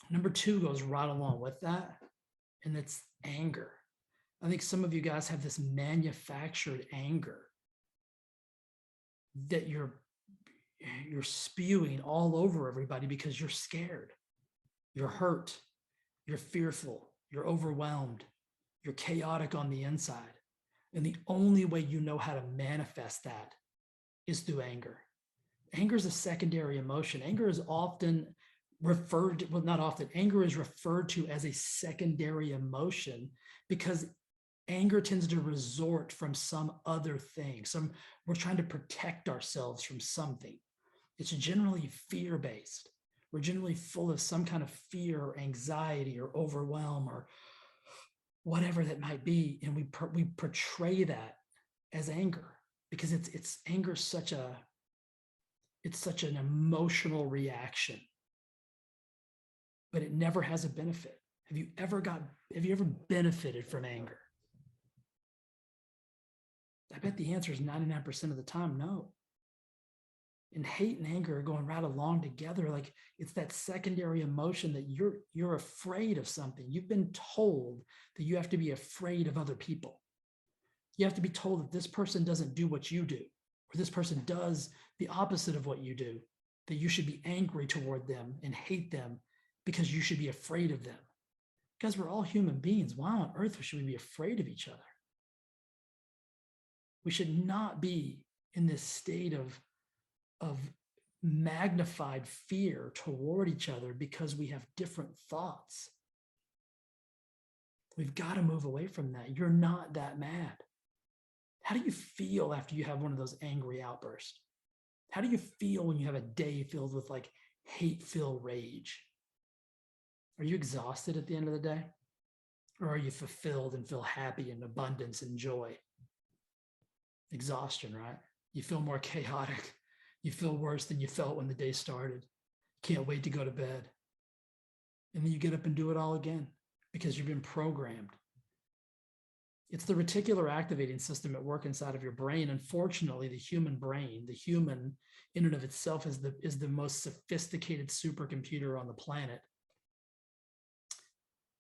Number two goes right along with that, and it's anger. I think some of you guys have this manufactured anger that you're spewing all over everybody because you're scared, you're hurt, you're fearful, you're overwhelmed, you're chaotic on the inside. And the only way you know how to manifest that is through anger. Anger is a secondary emotion. Anger is often referred to, well, not often, anger is referred to as a secondary emotion because anger tends to resort from some other thing. We're trying to protect ourselves from something. It's generally fear-based. We're generally full of some kind of fear or anxiety or overwhelm or whatever that might be, and we portray that as anger because it's anger it's such an emotional reaction, but it never has a benefit. Have you ever benefited from anger? I bet the answer is 99% of the time no. And hate and anger are going right along together. Like it's that secondary emotion that you're afraid of something. You've been told that you have to be afraid of other people. You have to be told that this person doesn't do what you do, or this person does the opposite of what you do, that you should be angry toward them and hate them because you should be afraid of them. Because we're all human beings. Why on earth should we be afraid of each other? We should not be in this state of magnified fear toward each other because we have different thoughts. We've got to move away from that. You're not that mad. How do you feel after you have one of those angry outbursts? How do you feel when you have a day filled with like hate-filled rage? Are you exhausted at the end of the day? Or are you fulfilled and feel happy and abundance and joy? Exhaustion, right? You feel more chaotic. You feel worse than you felt when the day started. Can't wait to go to bed. And then you get up and do it all again because you've been programmed. It's the reticular activating system at work inside of your brain. Unfortunately, the human brain, the human in and of itself is the most sophisticated supercomputer on the planet.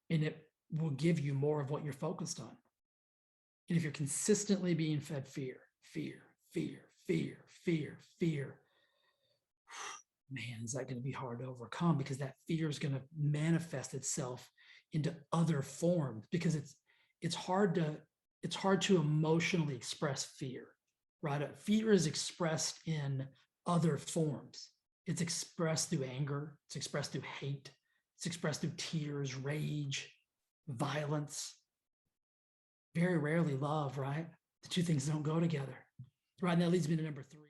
And it will give you more of what you're focused on. And if you're consistently being fed fear, fear, fear, fear, fear, fear, man, is that going to be hard to overcome because that fear is going to manifest itself into other forms because it's hard to emotionally express fear, right? Fear is expressed in other forms. It's expressed through anger. It's expressed through hate. It's expressed through tears, rage, violence. Very rarely love, right? The two things don't go together. Right, and that leads me to number three.